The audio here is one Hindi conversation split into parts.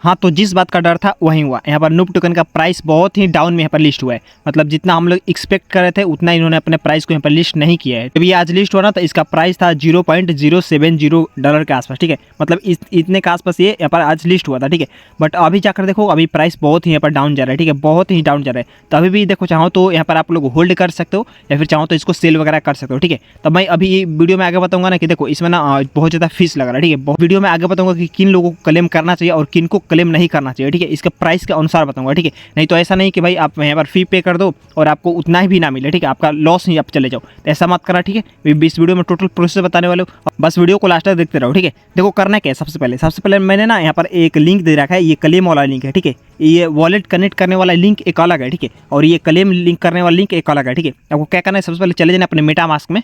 हाँ, तो जिस बात का डर था वही हुआ। यहाँ पर नूब टोकन का प्राइस बहुत ही डाउन में यहाँ पर लिस्ट हुआ है। मतलब जितना हम लोग एक्सपेक्ट कर रहे थे उतना इन्होंने अपने प्राइस को यहाँ पर लिस्ट नहीं किया है। जब ये आज लिस्ट हुआ ना तो इसका प्राइस था $0.070 के आसपास, ठीक है। मतलब इतने के आसपास ये यहाँ पर आज लिस्ट हुआ था, ठीक है। बट अभी जाकर देखो अभी प्राइस बहुत ही यहाँ पर डाउन जा रहा है, ठीक है, बहुत ही डाउन जा रहा है। तो अभी भी देखो चाहो तो यहाँ पर आप लोग होल्ड कर सकते हो या फिर चाहो तो इसको सेल वगैरह कर सकते हो, ठीक है। तो मैं अभी ये वीडियो में आगे बताऊंगा ना कि देखो इसमें ना बहुत ज़्यादा फीस लग रहा है, ठीक है। वीडियो में आगे बताऊंगा कि किन लोगों को क्लेम करना चाहिए और किन को क्लेम नहीं करना चाहिए, ठीक है। इसके प्राइस के अनुसार बताऊंगा, ठीक है। नहीं तो ऐसा नहीं कि भाई आप यहाँ पर फी पे कर दो और आपको उतना ही भी ना मिले, ठीक है, आपका लॉस ही आप चले जाओ, तो ऐसा मत करना, ठीक है। इस वीडियो में टोटल प्रोसेस बताने वाले हो, बस वीडियो को लास्ट तक देखते रहो, ठीक है। देखो करना क्या है, सबसे पहले मैंने ना यहाँ पर एक लिंक दे रखा है, ये क्लेम वाला लिंक है, ठीक है। ये वॉलेट कनेक्ट करने वाला लिंक एक अलग है, ठीक है, और ये क्लेम लिंक करने वाला लिंक एक अलग है, ठीक है। आपको क्या करना है, सबसे पहले चले जाना अपने मेटामास्क में।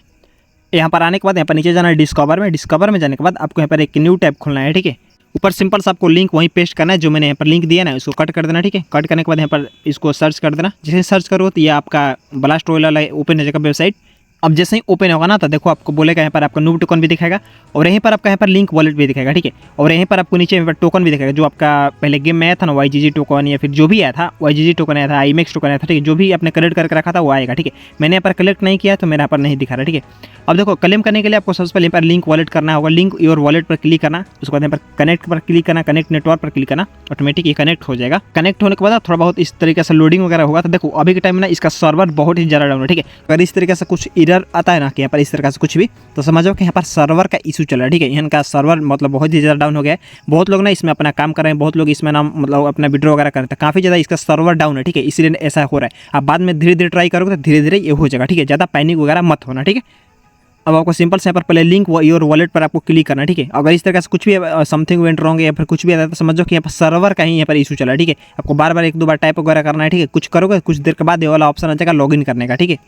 यहाँ पर आने के बाद यहाँ पर नीचे जाना है डिस्कवर में जाने के बाद आपको यहाँ पर एक न्यू टैब खोलना है, ठीक है। ऊपर सिंपल सा आपको लिंक वहीं पेस्ट करना है जो मैंने यहाँ पर लिंक दिया ना, उसको कट कर देना, ठीक है। कट करने के बाद यहाँ पर इसको सर्च कर देना। जैसे सर्च करो तो ये आपका ब्लास्ट रॉयल वाला ओपन हो जाएगा वेबसाइट। अब जैसे ही ओपन होगा ना तो देखो आपको बोलेगा यहाँ पर आपका नूब टोकन भी दिखाएगा और यहीं पर आपका यहाँ पर लिंक वॉलेट भी दिखाएगा, ठीक है। और यहीं पर आपको नीचे यहाँ पर टोकन भी दिखाएगा जो आपका पहले गेम में आया था ना, YGG टोकन या फिर जो भी आया था, YGG टोकन आया था, IMEX टोकन आया था, ठीक है। जो भी आपने कलेक्ट करके रखा था वो आएगा, ठीक है। मैंने यहाँ पर कलेक्ट नहीं किया तो मेरे यहाँ पर नहीं दिखा रहा, ठीक है। अब देखो क्लेम करने के लिए आपको सबसे पहले यहाँ पर लिंक वॉलेट करना होगा, लिंक योर वॉलेट पर क्लिक करना, उसके बाद यहाँ पर कनेक्ट पर क्लिक करना, कनेक्ट नेटवर्क पर क्लिक करना, ऑटोमेटिक ये कनेक्ट हो जाएगा। कनेक्ट होने के बाद थोड़ा बहुत इस तरीके से लोडिंग वगैरह होगा। तो देखो अभी के टाइम में ना इसका सर्वर बहुत ही ज़्यादा डाउन है, ठीक है। अगर इस तरीके से कुछ एरर आता है ना कि यहाँ पर इस तरह से कुछ भी, तो समझो कि यहाँ पर सर्वर का इशू चल रहा है, ठीक है। इनका सर्वर मतलब बहुत ही ज़्यादा डाउन हो गया है। बहुत लोग ना इसमें अपना काम कर रहे हैं, बहुत लोग इसमें ना मतलब अपना विड्रॉ वगैरह कर रहे हैं, काफ़ी ज़्यादा इसका सर्वर डाउन है, ठीक है। इसलिए ऐसा हो रहा है। आप बाद में धीरे धीरे ट्राई करोगे तो धीरे धीरे ये हो जाएगा, ठीक है। ज़्यादा पैनिक वगैरह मत होना, ठीक है। अब आपको सिंपल से यहाँ पर पहले लिंक योर वॉलेट पर आपको क्लिक करना है, ठीक है। अगर इस तरह से कुछ भी समथिंग वेंट रॉन्ग या फिर कुछ भी आता है तो समझो कि यहाँ पर सर्वर का ही यहाँ पर इशू चला है, ठीक है। आपको बार बार एक दो बार टाइप वगैरह करना है, ठीक है। कुछ करोगे कुछ देर के बाद ये वाला ऑप्शन आ जाएगा लॉगिन करने का, ठीक है।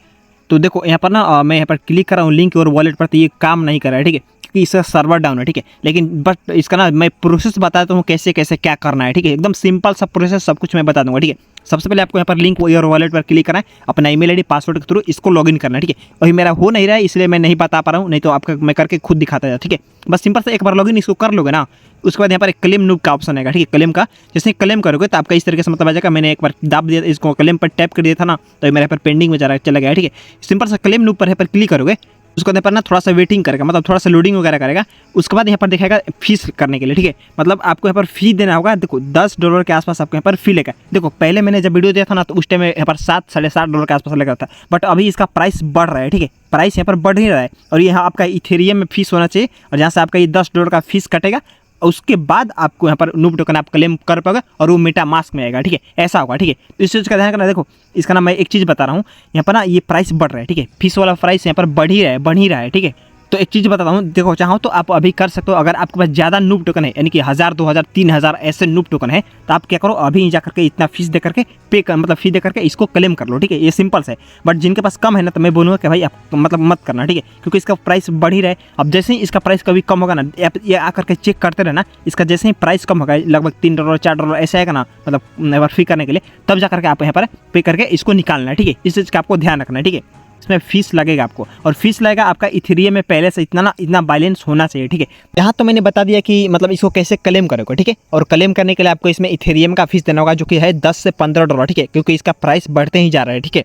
तो देखो यहाँ पर ना मैं यहाँ पर क्लिक कर रहा हूँ लिंक योर वॉलेट पर, तो ये काम नहीं कर रहा है, ठीक है, क्योंकि इसका सर्वर डाउन है, ठीक है। लेकिन बट इसका ना मैं प्रोसेस बताता हूँ कैसे कैसे क्या करना है, ठीक है। एकदम सिंपल सा प्रोसेस सब कुछ मैं बता दूंगा, ठीक है। सबसे पहले आपको यहाँ पर लिंक योर वॉलेट पर क्लिक करना है, अपना ईमेल आईडी पासवर्ड के थ्रू इसको लॉगिन करना है, ठीक है। अभी मेरा हो नहीं रहा है इसलिए मैं नहीं बता पा रहा हूँ, नहीं तो आपका मैं करके खुद दिखाता था, ठीक है। बस सिंपल से एक बार लॉगिन इसको कर लोगे ना, उसके बाद यहाँ पर एक क्लेम नूब का ऑप्शन आएगा, ठीक है। क्लेम का जैसे क्लेम करोगे तो आपका इस तरीके से मतलब आ जाएगा। मैंने एक बार दाब दिया इसको क्लेम पर टैप कर दिया था ना, तो मेरे पर पेंडिंग में चला गया, ठीक है। सिंपल सा क्लेम नूब पर यहाँ पर क्लिक करोगे, उसको यहाँ पर ना थोड़ा सा वेटिंग करेगा, मतलब थोड़ा सा लोडिंग वगैरह करेगा। उसके बाद यहाँ पर दिखाएगा फीस करने के लिए, ठीक है। मतलब आपको यहाँ पर फी देना होगा। देखो $10 के आसपास आपको यहाँ पर फी लेगा। देखो पहले मैंने जब वीडियो दिया था ना तो उस टाइम यहाँ पर $7-7.5 के आसपास लगा था, बट अभी इसका प्राइस बढ़ रहा है, ठीक है। प्राइस यहाँ पर बढ़ ही रहा है और यहाँ आपका इथेरियम में फीस होना चाहिए और जहाँ से आपका ये $10 का फीस कटेगा उसके बाद आपको यहाँ पर नूब टोकन आप क्लेम कर पाओगे और वो मेटामास्क में आएगा, ठीक है। ऐसा होगा, ठीक है। तो इस चीज़ का ध्यान रखना। देखो इसका ना मैं एक चीज़ बता रहा हूँ, यहाँ पर ना ये प्राइस बढ़ रहा है, ठीक है। फीस वाला प्राइस यहाँ पर बढ़ ही रहा है, ठीक है। तो एक चीज़ बताता हूँ, देखो चाहो तो आप अभी कर सकते हो। अगर आपके पास ज़्यादा नूब टोकन है यानी कि 1000, 2000, 3000 ऐसे नूब टोकन है तो आप क्या करो अभी जा करके इतना फीस दे करके मतलब फी दे करके इसको क्लेम कर लो, ठीक है। ये सिंपल से। बट जिनके पास कम है ना तो मैं बोलूँगा कि भाई आप मतलब मत करना, ठीक है, क्योंकि इसका प्राइस बढ़ ही रहा है। अब जैसे ही इसका प्राइस कभी कम होगा ना, ये आकर के चेक करते रहना, इसका जैसे ही प्राइस कम होगा लगभग $3, $4 ऐसे आएगा ना, मतलब फी करने के लिए, तब जा करके आप यहाँ पर पे करके इसको निकालना है, ठीक है। इस चीज़ का आपको ध्यान रखना है, ठीक है। इसमें फीस लगेगा आपको और फीस लगेगा आपका इथेरियम में पहले से इतना बैलेंस होना चाहिए, ठीक है। यहाँ तो मैंने बता दिया कि मतलब इसको कैसे क्लेम करोगे, ठीक है। और क्लेम करने के लिए आपको इसमें इथेरियम का फीस देना होगा जो कि है $10 से $15, ठीक है, क्योंकि इसका प्राइस बढ़ते ही जा रहा है, ठीक है।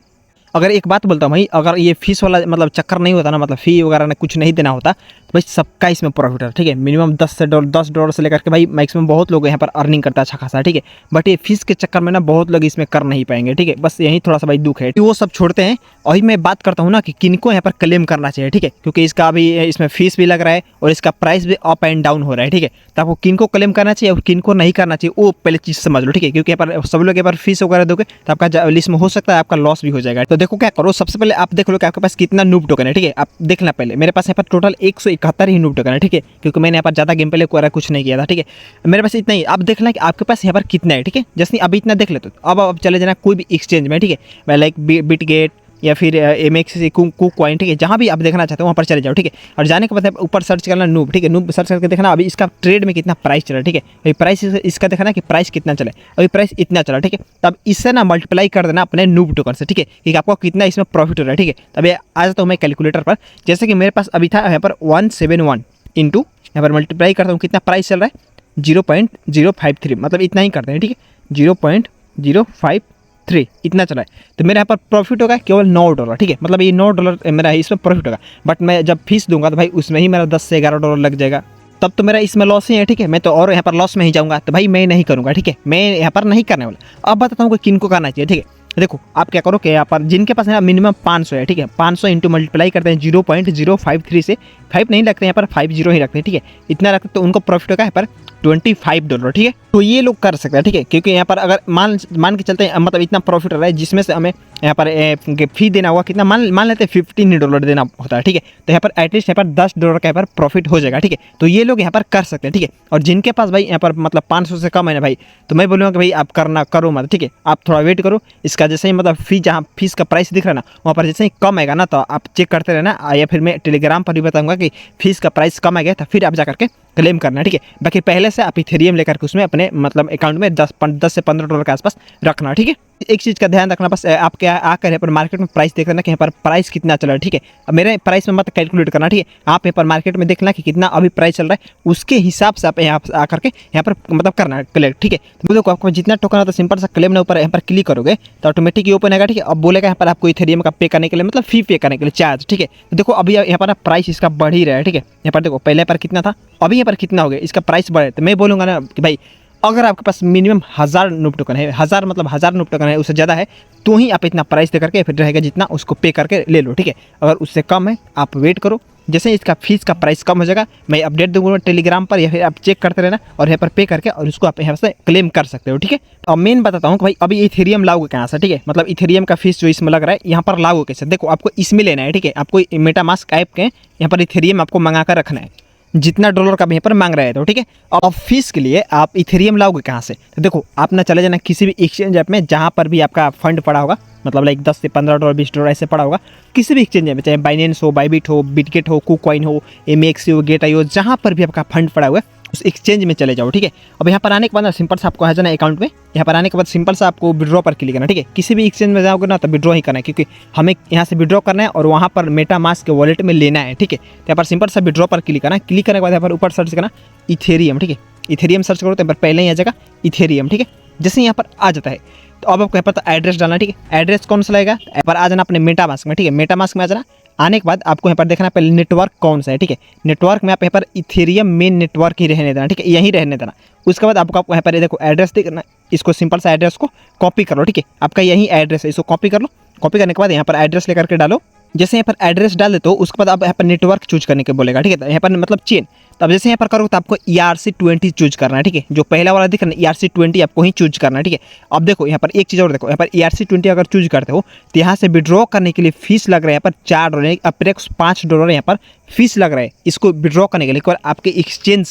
अगर एक बात बोलता हूँ भाई, अगर ये फीस वाला मतलब चक्कर नहीं होता ना, मतलब फ़ी वगैरह ने कुछ नहीं देना होता तो भाई सबका इसमें प्रॉफिट है, ठीक है। मिनिमम $10 से लेकर के भाई मैक्सिमम बहुत लोग यहाँ पर अर्निंग करता है अच्छा खासा, ठीक है। बट ये फीस के चक्कर में ना बहुत लोग इसमें कर नहीं पाएंगे, ठीक है। बस यही थोड़ा सा भाई दुख है। वो सब छोड़ते हैं और मैं बात करता हूँ ना कि किनको यहाँ पर क्लेम करना चाहिए, ठीक है, क्योंकि इसका अभी इसमें फीस भी लग रहा है और इसका प्राइस भी अप एंड डाउन हो रहा है, ठीक है। तो आपको किनको क्लेम करना चाहिए और किनको नहीं करना चाहिए वो पहले चीज़ समझ लो, ठीक है। क्योंकि यहाँ पर सब लोग यहाँ पर फीस वगैरह दोगे तो आपका लिस्ट में हो सकता है आपका लॉस भी हो जाएगा। तो देखो क्या करो, सबसे पहले आप देख लो कि आपके पास कितना नूब टोकन है, ठीक है। आप देखना पहले मेरे पास यहाँ पर टोटल 171 ही नूब टोकन है, ठीक है, क्योंकि मैंने यहाँ पर ज़्यादा गेम प्ले कुछ नहीं किया था, ठीक है। मेरे पास इतना ही। आप देखना कि आपके पास यहाँ पर कितना है, ठीक है। जैसे अभी इतना देख लेते हो अब चले जाना कोई भी एक्सचेंज में, ठीक है, लाइक बिटगेट या फिर MX कॉइन, ठीक है, जहाँ भी आप देखना चाहते हो वहाँ पर चले जाओ, ठीक है। और जाने के बाद ऊपर सर्च करना नूब, ठीक है। नूब सर्च करके देखना अभी इसका ट्रेड में कितना प्राइस चला, ठीक है। अभी प्राइस इसका देखना कि प्राइस कितना चला, अभी प्राइस इतना चला, ठीक है। तब इससे ना मल्टीप्लाई कर देना अपने नूब टोकन से, ठीक है, कि आपको कितना इसमें प्रॉफिट हो रहा है, ठीक है। तब आ जाता हूँ मैं कैलकुलेटर पर। जैसे कि मेरे पास अभी था यहाँ पर 171 इंटू यहाँ पर मल्टीप्लाई करता हूँ कितना प्राइस चल रहा है 0.053 मतलब इतना ही करते हैं, ठीक है, 0.053 इतना चला है। तो मेरे यहाँ पर प्रॉफिट होगा केवल $9, ठीक है, मतलब ये $9 मेरा इसमें प्रॉफिट होगा। बट मैं जब फीस दूंगा तो भाई उसमें ही मेरा 10 से $11 लग जाएगा, तब तो मेरा इसमें लॉस ही है, ठीक है, मैं तो और यहाँ पर लॉस में ही जाऊँगा। तो भाई मैं नहीं करूँगा, ठीक है, मैं यहाँ पर नहीं करने वाला। अब बताता हूँ कि किन को करना चाहिए, ठीक है। देखो आप क्या करो कि यहाँ पर जिनके पास है मिनिमम 500 है, ठीक है, 500 इंटू मल्टीप्लाई करते हैं 0.053 से, 5 नहीं लगते हैं यहाँ पर, 50 ही रखते हैं, ठीक है, इतना रखते तो उनको प्रॉफिट होगा यहाँ पर $25, ठीक है। तो ये लोग कर सकते हैं, ठीक है, क्योंकि यहाँ पर अगर मान के चलते हैं मतलब इतना प्रॉफिट हो रहा है, जिसमें से हमें यहाँ पर फी देना होगा कितना, मान लेते हैं $15 देना होता है, ठीक है। तो यहाँ पर एटलीस्ट यहाँ पर $10 का यहाँ पर प्रॉफिट हो जाएगा, ठीक है। तो ये लोग यहाँ पर कर सकते हैं, ठीक है। और जिनके पास भाई यहाँ पर मतलब 500 से कम है ना भाई, तो मैं बोलूँगा कि भाई आप करो मत, ठीक है, आप थोड़ा वेट करो। इसका जैसे ही मतलब जहाँ फीस का प्राइस दिख रहा है ना, वहाँ पर जैसे ही कम आएगा ना, तो आप चेक करते रहना, या फिर मैं टेलीग्राम पर भी बताऊँगा कि फीस का प्राइस कम आ गया, तो फिर आप जा करके क्लेम करना, ठीक है। बाकी पहले से आप इथेरियम लेकर के उसमें अपने मतलब अकाउंट में 10 से $15 के आसपास रखना, ठीक है। एक चीज़ का ध्यान रखना, बस आप क्या आकर यहाँ पर मार्केट में प्राइस देख लेना कि यहाँ पर प्राइस कितना चल रहा है, ठीक है। अब मेरे प्राइस में मत कैलकुलेट करना, ठीक है, आप यहाँ पर मार्केट में देखना कि कितना अभी प्राइस चल रहा है, उसके हिसाब से आप यहाँ आकर के यहाँ पर मतलब करना कलेक्ट, ठीक है। तो देखो आपको जितना टोकन आता है सिंपल सा क्लेम ना ऊपर यहाँ पर क्लिक करोगे तो ऑटोमेटिक ये ओपन आएगा, ठीक है। अब बोलेगा यहाँ पर आपको इथेरियम का पे करने के लिए मतलब फी पे करने के लिए चार्ज, ठीक है। तो देखो अभी यहाँ पर प्राइस इसका बढ़ ही रहा है, ठीक है। यहाँ पर देखो पहले पर कितना था, अभी यहाँ पर कितना हो गया, इसका प्राइस बढ़े। तो मैं बोलूँगा ना कि भाई अगर आपके पास मिनिमम 1000 नूप टोकन है, 1000 मतलब 1000 नूप टोकन है, उससे ज़्यादा है तो ही आप इतना प्राइस दे करके फिर रहेगा जितना उसको पे करके ले लो, ठीक है। अगर उससे कम है आप वेट करो, जैसे इसका फीस का प्राइस कम हो जाएगा मैं अपडेट दूंगा टेलीग्राम पर, या फिर आप चेक करते रहना और यहाँ पर पे करके और उसको आप यहाँ से क्लेम कर सकते हो, ठीक है। और मेन बताता हूँ कि भाई अभी इथेरियम लाओगे कहाँ से, ठीक है, मतलब इथेरियम का फीस जो इसमें लग रहा है यहाँ पर लाओगे कैसे। देखो आपको इसमें लेना है, ठीक है, आपको मेटामास्क ऐप के यहाँ पर इथेरियम आपको मंगा कर रखना है, जितना डॉलर का भी यहाँ पर मांग रहे थे, ठीक है। अब फीस के लिए आप इथेरियम लाओगे कहाँ से, तो देखो आप ना चले जाना किसी भी एक्सचेंज ऐप में जहाँ पर भी आपका फंड पड़ा होगा, मतलब लाइक 10 से $15 $20 ऐसे पड़ा होगा, किसी भी एक्सचेंज में, चाहे बाइनेंस हो, बाइबिट हो, बिटगेट हो, कुकॉइन हो, MX हो, गेट हो, जहाँ पर भी आपका फंड पड़ा हुआ है उस एक्सचेंज में चले जाओ, ठीक है। अब यहाँ पर आने के बाद ना सिंपल सा आपको आ जाना अकाउंट में, यहाँ पर आने के बाद सिंपल सा आपको विड्रॉ पर क्लिक करना, ठीक है। किसी भी एक्सचेंज में जाओगे ना तो विड्रॉ ही करना है, क्योंकि हमें यहाँ से विड्रॉ करना है और वहाँ पर मेटामास्क के वॉलेट में लेना है, ठीक है। तो यहाँ पर सिंपल सा विड्रॉ पर क्लिक करना है, क्लिक करने के बाद यहाँ पर ऊपर सर्च करना इथेरियम, ठीक है। इथेरियम सर्च करो तो यहाँ पर पहले ही आ जाएगा इथेरियम, ठीक है। जैसे यहाँ पर आ जाता है तो अब आपको यहाँ पर एड्रेस डालना, ठीक है। एड्रेस कौन सा लगेगा, यहाँ पर आ जाना अपने मेटामास्क में, ठीक है। मेटामास्क में आ जाना, आने के बाद आपको यहाँ पर देखना पहले नेटवर्क कौन सा है, ठीक है। नेटवर्क में आप यहाँ पर इथेरियम मेन नेटवर्क ही रहने देना, ठीक है, यही रहने देना। उसके बाद आपको यहाँ पर देखो एड्रेस देखना, इसको सिंपल सा एड्रेस को कॉपी कर लो, ठीक है। आपका यही एड्रेस है, इसको कॉपी कर लो। कॉपी करने के बाद यहाँ पर एड्रेस लेकर के डालो। जैसे यहाँ पर एड्रेस डाल देते हो उसके बाद आप यहाँ पर नेटवर्क चूज करने के बोलेगा, ठीक है। यहाँ पर मतलब चेन, तब जैसे यहाँ पर करोगे तो आपको ERC20 चूज करना है, ठीक है। जो पहला वाला दिख रहा है ERC20 आपको ही चूज करना है, ठीक है। अब देखो यहाँ पर एक चीज़ और देखो, यहाँ पर ERC20 अगर चूज करते हो तो यहाँ से विड्रॉ करने के लिए फीस लग रहा है यहाँ पर $4, अप्रेक्स $5 यहाँ पर फीस लग रहा है इसको विड्रॉ करने के लिए। एक बार आपके एक्सचेंज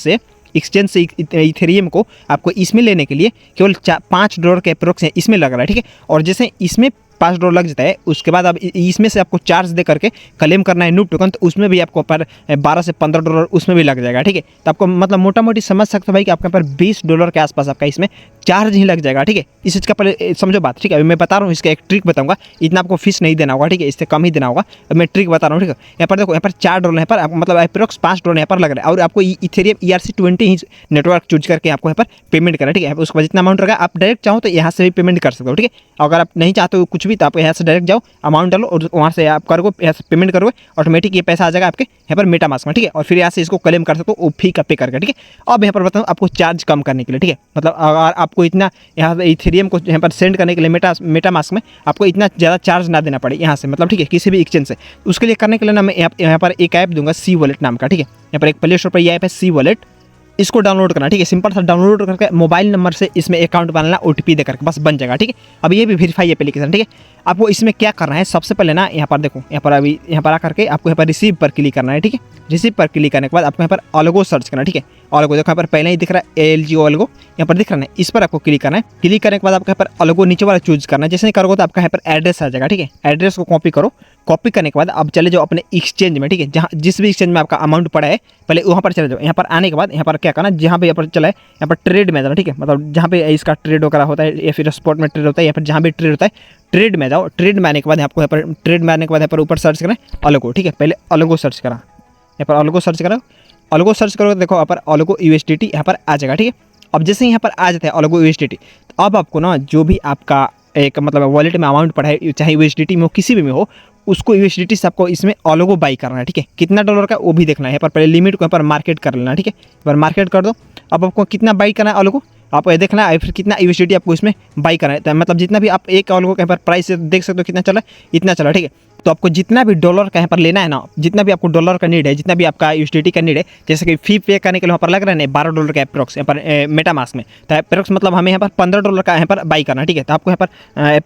से इथेरियम को आपको इसमें लेने के लिए केवल $5 के अप्रोक्स इसमें लग रहा है, ठीक है। और जैसे इसमें $5 लग जाता है उसके बाद अब इसमें से आपको चार्ज दे करके क्लेम करना है नूप टोकन, तो उसमें भी आपको पर $12 से $15 उसमें भी लग जाएगा, ठीक है। तो आपको मतलब मोटा मोटी समझ सकते हो भाई कि आपके पर $20 के आसपास आपका इसमें चार्ज ही लग जाएगा, ठीक है। इस चीज़ का पहले समझो बात, ठीक है। अभी मैं बता रहा हूँ, इसका एक ट्रिक बताऊंगा, इतना आपको फीस नहीं देना होगा, ठीक है, इससे कम ही देना होगा। मैं ट्रिक बता रहा हूँ, ठीक है। यहाँ पर देखो यहाँ पर $4 यहाँ पर मतलब अप्रोक्स $5 यहाँ पर लग रहा है, और आपको इथेरियम ERC20 ही नेटवर्क चूज करके आपको यहाँ पर पेमेंट करना है, ठीक है। उसके बाद जितना अमाउंट रहेगा आप डायरेक्ट चाहो तो यहाँ से भी पेमेंट कर सकते हो, ठीक है। अगर आप नहीं चाहते हो कुछ भी तो आप यहाँ से डायरेक्ट जाओ, अमाउंट डालो और वहाँ से आप करोगे, यहाँ से पेमेंट करोगे, ऑटोमेटिक ये पैसा आ जाएगा आपके यहाँ पर मेटामास्क में, ठीक है। और फिर यहाँ से इसको क्लेम कर सकते हो वो फी का पे करके, ठीक है। अब यहाँ पर बताऊँ आपको चार्ज कम करने के लिए, ठीक है, मतलब अगर आपको इतना यहाँ पर इथेरियम को यहाँ पर सेंड करने के लिए मेटामास्क में आपको इतना ज़्यादा चार्ज ना देना पड़े यहाँ से, मतलब ठीक है, किसी भी एक्सचेंज से। उसके लिए करने के लिए ना मैं यहाँ पर एक ऐप दूंगा सी वॉलेट नाम का, ठीक है। यहाँ पर एक प्ले स्टोर पर यह ऐप है सी वॉलेट, इसको डाउनलोड करना, ठीक है। सिंपल सा डाउनलोड करके मोबाइल नंबर से इसमें अकाउंट बनाना, OTP दे करके बस बन जाएगा, ठीक है। अब ये भी वेरीफाई एप्लीकेशन, ठीक है। आपको इसमें क्या करना है, सबसे पहले ना यहाँ पर देखो, यहाँ पर अभी यहाँ पर आकर के आपको यहाँ पर रिसीव पर क्लिक करना है, ठीक है। रिसीव पर क्लिक करने के बाद आपको यहाँ पर अलगो सर्च करना है, ठीक है। अलगो देखो यहाँ पर पहले ही दिख रहा है ALGO अलगो, यहाँ पर दिख रहा है, इस पर आपको क्लिक करना है। क्लिक करने के बाद आपको यहाँ पर अलगो नीचे वाला चूज करना है। जैसे ही करोगे तो आपका यहाँ पर एड्रेस आ जाएगा, ठीक है। एड्रेस को कॉपी करो, कॉपी करने के बाद अब चले जाओ अपने एक्सचेंज में, ठीक है, जहाँ जिस भी एक्सचेंज में आपका अमाउंट पड़ा है पहले वहाँ पर चले जाओ। यहाँ पर आने के बाद यहाँ पर क्या करना, जहाँ पे यहाँ पर चला है यहाँ पर ट्रेड में जाना, ठीक है, मतलब जहाँ पे इसका ट्रेड वगैरह होता है या फिर स्पॉट में ट्रेड होता है या फिर जहाँ भी ट्रेड होता है ट्रेड में जाओ। ट्रेड में आने के बाद आपको यहाँ पर ट्रेड में आने के बाद यहाँ पर ऊपर सर्च करना है अलगो, ठीक है। पहले अलगो सर्च करा, यहाँ पर अलगो सर्च करा, अलगो सर्च करोगे तो देखो यहाँ पर अलगो USDT यहाँ पर आ जाएगा, ठीक है। अब जैसे यहाँ पर आ जाता है अलगो USDT, तो अब आपको ना जो भी आपका एक मतलब वॉलेट में अमाउंट पड़ा है, चाहे USDT में हो किसी भी में हो, उसको USDT से आपको इसमें अलगो बाई करना है, ठीक है। कितना डॉलर का वो भी देखना है, यहाँ पर पहले लिमिट को यहाँ पर मार्केट कर लेना, ठीक है। यहाँ पर मार्केट कर दो। अब आपको कितना बाई करना है अलगो, आपको ये देखना है, फिर कितना USDT आपको इसमें बाई करना है। तो मतलब जितना भी आप एक अलगो के यहाँ पर प्राइस देख सकते हो कितना चला, इतना चला, ठीक है। तो आपको जितना भी डॉलर का यहाँ पर लेना है ना, जितना भी आपको डॉलर का नीड है, जितना भी आपका USDT का नीड है, जैसे कि फी पे करने के लिए वहाँ पर लग रहा है ना $12 का अप्रोक्स यहाँ पर मेटामास्क में, तो अप्रोक्स मतलब हमें यहाँ पर $15 का यहाँ पर बाई करना, ठीक है। तो आपको यहाँ पर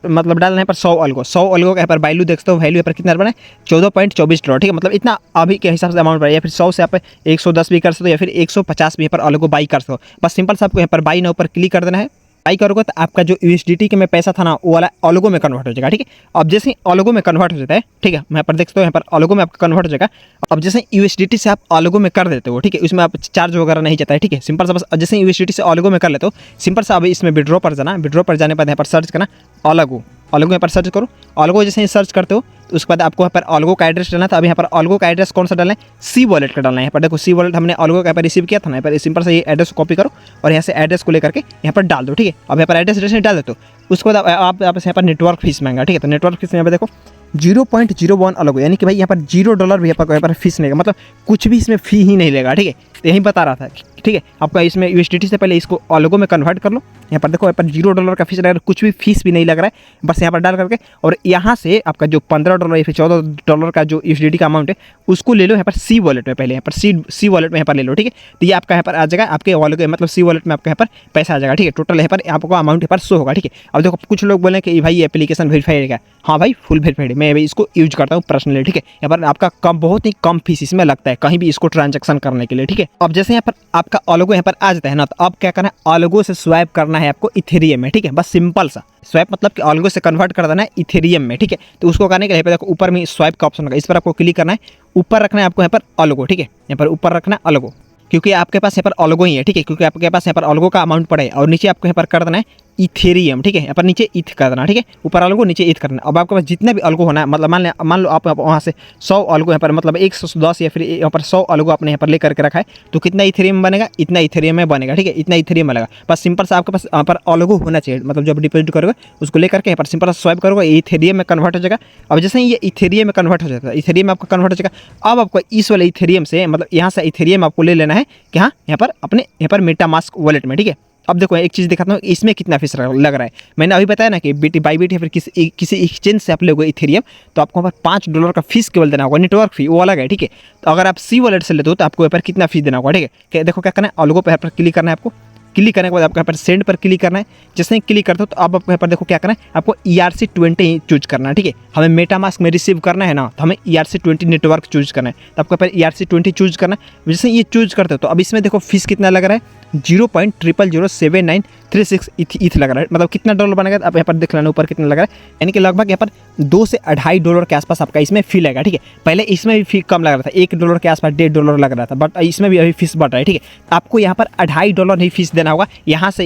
मतलब डालना है पर 100 अलगो का यहाँ पर वैल्यू देखते हो, वैल्यू यहाँ पर कितना बना है $14.24, ठीक है। मतलब इतना अभी के हिसाब से अमाउंट बढ़ा, या फिर 100 से आप 110 भी कर सकते हो, या फिर 150 भी यहाँ पर अलगो बाई कर सकते हो। बस सिंपल से आपको यहाँ पर बाई ना ऊपर क्लिक कर देना है। बाई करोगे तो आपका जो USDT के में पैसा था ना, वो वाला अलगो में कन्वर्ट हो जाएगा, ठीक है। अब जैसे ही अलगो में कन्वर्ट हो जाता है, ठीक है, मैं यहाँ पर देख सकते हो यहाँ पर अलगो में आपका कन्वर्ट हो जाएगा। अब जैसे USDT से आप अलगो में कर देते हो, ठीक है, इसमें आप चार्ज वगैरह नहीं जाता है, ठीक है। सिंपल सा बस जैसे USDT से अलगो में कर लेते हो, सिंपल सा अभी इसमें विड्रॉ पर जाना, विड्रॉ पर जाने पर यहाँ पर सर्च करना अलगो यहाँ पर सर्च करो। अलगो जैसे ही सर्च करते हो तो उसके बाद आपको यहाँ पर अलगो का एड्रेस डालना था। अब यहाँ पर अलगो का एड्रेस कौन सा डालना है, सी वॉलेट का डालना है। यहाँ पर देखो सी वॉलेट हमने अलगो का यहाँ पर रिसीव किया था ना, यहाँ पर सिंपल से ये एड्रेस को कॉपी करो और यहाँ से एड्रेस को लेकर के यहाँ पर डाल दो, ठीक है। अब यहाँ पर एड्रेस डाल दो, उसके बाद आप यहाँ पर नेटवर्क फीस मांगा, ठीक है। तो नेटवर्क फीस यहाँ पर देखो 0.01 अलग हो, यानी कि भाई यहाँ पर $0 भी यहाँ पर फीस नहीं, मतलब कुछ भी इसमें फ़ी ही नहीं लेगा, ठीक है। तो यही बता रहा था, ठीक है। आपका इसमें USDT से पहले इसको अलगो में कन्वर्ट कर लो। यहाँ पर देखो यहाँ पर $0 का फीस लग रहा है, कुछ भी फीस भी नहीं लग रहा है, बस यहाँ पर डाल करके और यहाँ से आपका जो $15 या फिर $14 का जो USDT का अमाउंट है उसको ले लो यहाँ पर सी वॉलेट में, पहले यहाँ पर सी वॉलेट में यहाँ पर ले लो, ठीक है। तो ये आपका यहाँ पर आ जाएगा, आपके वॉलेट मतलब सी वॉलेट में आपका यहाँ पर पैसा आ जाएगा, ठीक है। टोटल यहाँ पर आपको अमाउंट यहाँ पर शो होगा, ठीक है। अब देखो कुछ लोग बोले कि भाई ये एप्लीकेशन वेरीफाइड है, हाँ भाई फुल वेरीफाइड, मैं भाई इसको यूज करता हूँ पर्सनली, ठीक है। यहाँ पर आपका बहुत ही कम फीस इसमें लगता है कहीं भी इसको ट्रांजैक्शन करने के लिए, ठीक है। अब जैसे यहाँ पर आपका अलगो यहाँ पर आ जाता है ना, तो अब क्या करना है, अलगो से स्वाइप करना है आपको इथेरियम में, ठीक है। बस सिंपल सा स्वाइप मतलब कि अलगो से कन्वर्ट कर देना है इथेरियम में, ठीक है। तो उसको करने के लिए देखो ऊपर में स्वाइप का ऑप्शन होगा, इस पर आपको क्लिक करना है, ऊपर रखना है आपको यहाँ पर अलगो, ठीक है। यहाँ पर ऊपर रखना है अलगो, क्योंकि आपके पास यहाँ पर अलगो ही है, ठीक है, क्योंकि आपके पास यहाँ पर अलगो का अमाउंट पड़ा है। और नीचे आपको यहाँ पर कर देना है इथेरियम, ठीक है। यहाँ पर नीचे इथ कर देना, ठीक है, ऊपर अलगो नीचे इथ करना। अब आपके पास जितना भी अलगो होना है, मतलब मान लो आप वहाँ से 100 अलगो यहाँ पर मतलब 110 या फिर यहाँ पर 100 अलगो आपने यहाँ पर ले करके रखा है, तो कितना इथेरियम बनेगा, इतना इथेरियम में बनेगा, ठीक है, इतना इथेरियम बनेगा। बस सिंपल से आपके पास यहाँ पर अलगो होना चाहिए, मतलब जब डिपॉजिट करोगे उसको लेकर के यहाँ पर सिंपल स्वाइप करोगे, इथेरियम में कन्वर्ट हो जाएगा। अब जैसे ही ये इथेरियम में कन्वर्ट हो जाता है, इथेरियम में आपका कन्वर्ट हो जाएगा। अब आपको इस वाले इथेरियम से मतलब यहाँ से इथेरियम आपको ले लेना है कि हाँ यहाँ पर अपने यहाँ पर मेटामास्क वॉलेट में, ठीक है। अब देखो एक चीज़ दिखाता हूँ, इसमें कितना फीस लग रहा है। मैंने अभी बताया ना कि बाईबिट या फिर किसी एक्सचेंज से आप लोगे इथेरियम, तो आपको वहाँ पर $5 का फीस केवल देना होगा, नेटवर्क फी वो अलग है, ठीक है। तो अगर आप सी वॉलेट से लेते हो तो आपको यहाँ पर कितना फीस देना होगा, ठीक है। देखो क्या करना है, अलगो पर क्लिक करना है आपको, क्लिक करने के बाद आपको यहाँ पर सेंड पर क्लिक करना है। जैसे ही क्लिक करते हो तो अब आपको यहाँ पर देखो क्या करना है, आपको ERC20 चूज करना है, ठीक है। हमें मेटामास्क में रिसीव करना है ना, तो हमें ERC20 नेटवर्क चूज करना है, तो आपको यहाँ पर ERC20 चूज करना है। जैसे ये चूज करते हो तो अब इसमें देखो फीस कितना लग रहा है, 0.007936 इथ लग रहा है, मतलब कितना डॉलर बनेगा आप यहाँ पर देख लेना ऊपर कितना लग रहा है, यानी कि लगभग यहाँ पर $2 से $2.5 के आसपास आपका इसमें फी लगेगा, ठीक है। पहले इसमें भी फी कम लग रहा था, $1 के आसपास $1.5 लग रहा था, बट इसमें भी अभी फीस बढ़ रहा है, ठीक है। आपको यहाँ पर $2.5 नहीं फीस देना होगा यहाँ से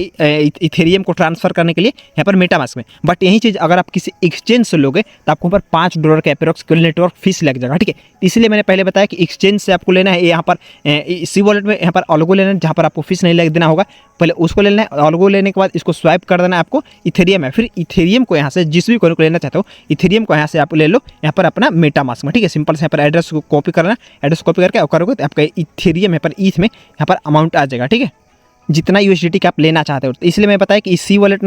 इथेरियम को ट्रांसफर करने के लिए यहाँ पर मेटामास्क में। बट यही चीज़ अगर आप किसी एक्सचेंज से लोगे तो आपको ऊपर $5 के अप्रोक्स नेटवर्क फीस लग जाएगा, ठीक है। इसलिए मैंने पहले बताया कि एक्सचेंज से आपको लेना है यहाँ पर सी वॉलेट में, यहाँ पर अलगो लेना है जहाँ पर आपको फीस नहीं लग देना होगा, पहले उसको लेना है। अलगो लेने के बाद इसको स्वाइप कर देना है आपको इथेरियम है, फिर इथेरियम को यहाँ से जिस भी कोई को लेना चाहते हो इथेरियम को यहाँ से आप ले लो यहाँ पर अपना मेटामास्क में, ठीक है। सिंपल से यहाँ पर एड्रेस को कॉपी करना, एड्रेस कॉपी करके करोगे तो आपका इथेरियम यहाँ पर ईथ में यहाँ पर अमाउंट आ जाएगा, ठीक है, जितना USDT का आप लेना चाहते हो। तो इसलिए मैं बताया कि सी वॉलेट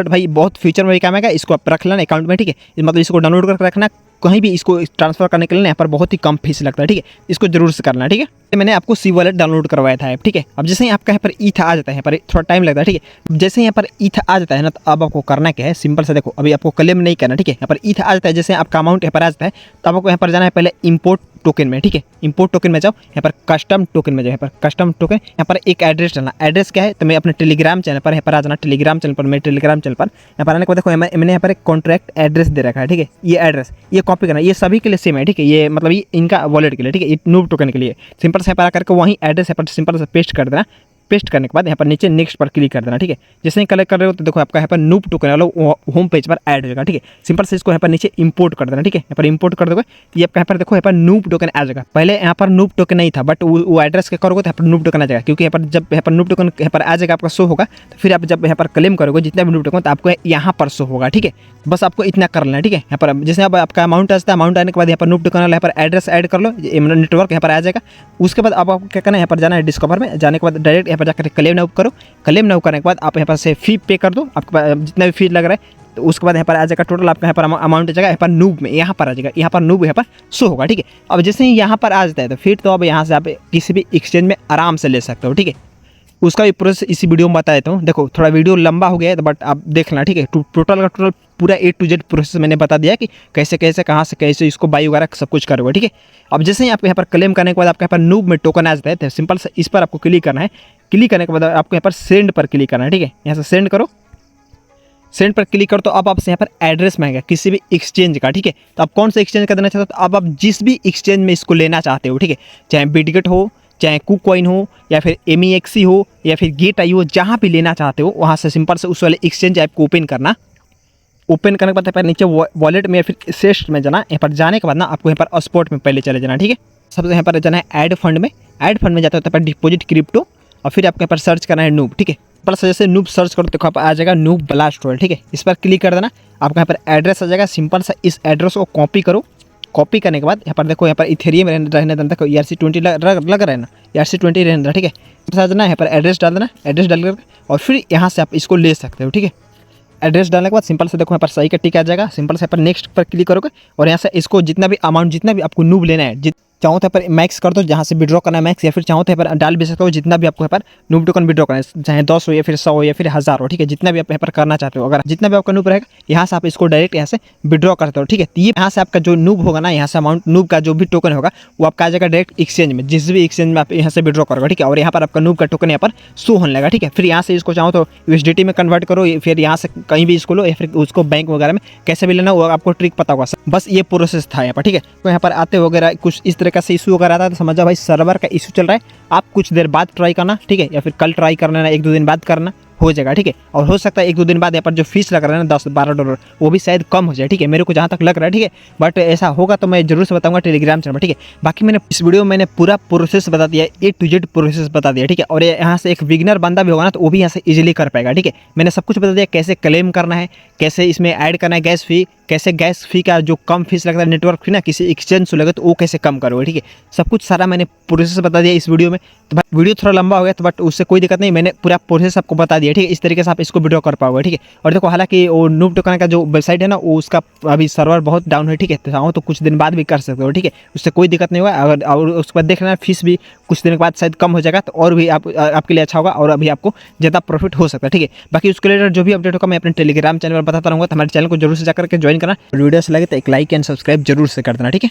भाई बहुत फ्यूचर में भी काम आएगा, इसको आप रख लेना अकाउंट में, ठीक है। मतलब इसको डाउनलोड करके रखना, कहीं भी इसको ट्रांसफर करने के लिए यहाँ पर बहुत ही कम फीस लगता है, ठीक है। इसको जरूर से करना, ठीक है। मैंने आपको सी वॉलेट डाउनलोड करवाया था, ठीक है। अब जैसे ही आपका यहाँ पर ईथ आ जाता है, यहाँ पर थोड़ा टाइम लगता है, ठीक है। जैसे यहाँ पर ईथ आ जाता है ना, तो अब आपको करना क्या है, सिंपल से देखो अभी आपको क्लेम नहीं करना, ठीक है। यहाँ पर ईथ आ जाता है, जैसे आपका अमाउंट यहाँ पर आ जाता है तो आपको यहाँ पर जाना है पहले इंपोर्ट टोकन में, ठीक है। इंपोर्ट टोकन में जाओ, यहाँ पर कस्टम टोकन में जाओ, यहाँ पर कस्टम टोकन, यहाँ पर एक एड्रेस डालना। एड्रेस क्या है, तो मैं अपने टेलीग्राम चैनल पर यहाँ पर आ जाना, टेलीग्राम चैनल पर, मेरे टेलीग्राम चैनल पर यहाँ पर आने के बाद देखो मैंने यहाँ पर एक कॉन्ट्रैक्ट एड्रेस दे रखा है, ठीक है। ये एड्रेस ये कॉपी करना, ये सभी के लिए सेम है, ठीक है। ये मतलब ये इनका वॉलेट के लिए, ठीक है, ये नूब टोकन के लिए। सिंपल से यहाँ पर आकर के वहीं एड्रेस यहाँ पर सिंपल से पेस्ट कर देना, पेस्ट करने के बाद यहाँ पर नीचे नेक्स्ट पर क्लिक कर देना, ठीक है। जैसे ही कलेक्ट कर रहे हो तो देखो आपका यहाँ पर नूप टोकन वाला होम पेज पर ऐड हो जाएगा, ठीक है। सिंपल से इसको यहाँ पर नीचे इंपोर्ट कर देना, ठीक है। यहाँ पर इंपोर्ट कर दोगे ये आपका यहाँ पर देखो यहाँ पर नूप टोकन आ जाएगा। पहले यहाँ पर नूप टोकन नहीं था, बट वो एड्रेस के करोगे तो यहाँ पर नूप टोकन आ जाएगा, क्योंकि यहाँ पर जब यहाँ पर नूप टोकन यहाँ पर आ जाएगा आपका शो होगा, तो फिर आप जब यहाँ पर क्लेम करोगे जितना भी नूप टोकन तो आपको यहाँ पर शो होगा, ठीक है। बस आपको इतना कर लेना है, ठीक है। यहाँ पर जैसे अब आपका अमाउंट आता है, अमाउंट आने के बाद यहाँ पर नूप टोकन वाला यहाँ पर एड्रेस ऐड कर लो, नेटवर्क यहाँ पर आ जाएगा। उसके बाद अब आपको क्या करना है, यहाँ पर जाना है डिस्कवर में, जाने के बाद डायरेक्ट यहाँ पर जाकर क्लेम नाउ करो। क्लेम नाउ करने के बाद आप यहाँ पर से फी पे कर दो, आपके पास जितना भी फी लग रहा है। तो उसके बाद यहाँ पर आ जाएगा टोटल आपका यहाँ पर अमाउंट आ जाएगा, यहाँ पर नूब में यहाँ पर आ जाएगा, यहाँ पर नूब यहाँ पर शो होगा, ठीक है। अब जैसे ही यहाँ पर आ जाता है तो फिर तो अब यहाँ से आप किसी भी एक्सचेंज में आराम से ले सकते हो, ठीक है। उसका भी प्रोसेस इसी वीडियो में बता देता हूँ। देखो थोड़ा वीडियो लंबा हो गया है तो बट आप देखना, ठीक है। टोटल का टोटल पूरा A to Z प्रोसेस मैंने बता दिया कि कैसे कैसे कहाँ से कैसे इसको बाई वगैरह सब कुछ करोगे, ठीक है। अब जैसे ही आपको यहाँ पर क्लेम करने के बाद आपके यहाँ पर नूब में टोकन आ जाता है तो सिंपल से इस पर आपको क्लिक करना है। क्लिक करने के बाद आपको यहाँ पर सेंड पर क्लिक करना है, ठीक है। यहाँ से सेंड करो, सेंड पर क्लिक करो तो अब आपसे यहाँ पर एड्रेस मांगेगा किसी भी एक्सचेंज का, ठीक है। तो आप कौन सा एक्सचेंज का देना चाहते हो, तो अब आप जिस भी एक्सचेंज में इसको लेना चाहते हो, ठीक है, चाहे बिटगेट हो, चाहे कुकॉइन हो, या फिर MEXC हो, या फिर गेट.io हो, जहाँ भी लेना चाहते हो वहाँ से सिंपल से उस वाले एक्सचेंज ऐप को ओपन करना। ओपन करने के बाद यहाँ पर नीचे वॉलेट में या फिर सेस्ट में जाना। यहाँ पर जाने के बाद ना आपको यहाँ पर स्पॉट में पहले चले जाना, ठीक है। सबसे यहाँ पर जाना है ऐड फंड में। ऐड फंड में जाते हो तो यहाँ पर डिपॉजिट क्रिप्टो, और फिर आपको यहाँ पर सर्च करना है नूब, ठीक है। पर जैसे नूब सर्च करो तो आ जाएगा नूब ब्लास्ट वर्ल्ड, ठीक है। इस पर क्लिक कर देना, आपको यहाँ पर एड्रेस आ जाएगा। सिंपल सा इस एड्रेस को कॉपी करो। कॉपी करने के बाद यहाँ पर देखो यहाँ पर इथेरियम रहने देना, देखो ERC20 लग रहा है ना, ERC20 रहने देना, ठीक है। समझ जाना, यहाँ पर एड्रेस डाल देना, एड्रेस डाल कर और फिर यहाँ से आप इसको ले सकते हो, ठीक है। एड्रेस डालने के बाद सिंपल से देखो यहाँ पर सही का टिक आ जाएगा। सिंपल से यहाँ पर नेक्स्ट पर क्लिक करोगे और यहाँ से इसको जितना भी अमाउंट जितना भी आपको नूब लेना है, चाहो तो यहाँ पर मैक्स कर दो, जहाँ से विड्रॉ करना है मैक्स, या फिर चाहो तो यहाँ पर डाल भी सकते हो जितना भी आपको यहाँ पर नूब टोकन विड्रॉ करना है, चाहे 10 हो या फिर 100 हो या फिर 1000 हो, ठीक है। जितना भी आप यहाँ पर करना चाहते हो, अगर जितना भी आपका नूब रहेगा यहाँ से आप इसको डायरेक्ट यहाँ से विड्रॉ करते हो, ठीक है। तो ये यहाँ से आपका जो नूब होगा ना, यहाँ से अमाउंट नूब का जो भी टोकन होगा वो आपका आ जाएगा डायरेक्ट एक्सचेंज में, जिस भी एक्सचेंज में आप यहाँ से विड्रॉ करोगे, ठीक है। और यहाँ पर आपका नूब का टोकन यहाँ पर शो होने लगा, ठीक है। फिर यहाँ से इसको चाहो तो USDT में कन्वर्ट करो, फिर यहाँ से कहीं भी इसको लो, या फिर उसको बैंक वगैरह में कैसे भी लेना वो आपको ट्रिक पता होगा। बस ये प्रोसेस था यहाँ पर, ठीक है। तो यहाँ पर आते वगैरह कुछ इस तरह से इशू वगैरह आता है तो समझ जाओ भाई सर्वर का इशू चल रहा है। आप कुछ देर बाद ट्राई करना, ठीक है, या फिर कल ट्राई करना, 1-2 दिन बाद करना, हो जाएगा, ठीक है। और हो सकता है 1-2 दिन बाद यहाँ पर जो फीस लग रहा है ना $10-12 वो भी शायद कम हो जाए, ठीक है। मेरे को जहाँ तक लग रहा है, ठीक है। बट ऐसा होगा तो मैं जरूर से बताऊंगा टेलीग्राम चैनल पर, ठीक है। बाकी मैंने इस वीडियो में मैंने पूरा प्रोसेस बता दिया, A to Z प्रोसेस बता दिया, ठीक है। और यहाँ से एक बिगिनर बंदा भी होगा ना तो वो भी यहाँ से इजीली कर पाएगा, ठीक है। मैंने सब कुछ बता दिया, कैसे क्लेम करना है, कैसे इसमें ऐड करना है गैस फी, कैसे गैस फी का जो कम फीस लगता है नेटवर्क फी ना किसी एक्सचेंज से लगे तो वो कैसे कम करोगे, ठीक है। सब कुछ सारा मैंने प्रोसेस बता दिया इस वीडियो में। तो भाई वीडियो थोड़ा लंबा हो गया तो बट उससे कोई दिक्कत नहीं, मैंने पूरा प्रोसेस आपको बता दिया, ठीक है। इस तरीके से आप इसको विड्रॉ कर पाओगे, ठीक है। और देखो हालांकि वो नूब टोकन का जो वेबसाइट है ना वो उसका अभी सर्वर बहुत डाउन है, ठीक है। तो चाहो तो कुछ दिन बाद भी कर सकते हो, ठीक है। उससे कोई दिक्कत नहीं होगा। अगर और उसके बाद देख लेना फीस भी कुछ दिन के बाद शायद कम हो जाएगा तो और भी आपके लिए अच्छा होगा और अभी आपको ज़्यादा प्रॉफिट हो सकता है, ठीक है। बाकी उसके रिलेटेड जो भी अपडेट होगा मैं अपने टेलीग्राम चैनल पर बताता रहूँगा, तो हमारे चैनल को जरूर से जाकर के ज्वाइन करना। वीडियो से लगे तो एक लाइक एंड सब्सक्राइब जरूर से कर देना, ठीक है।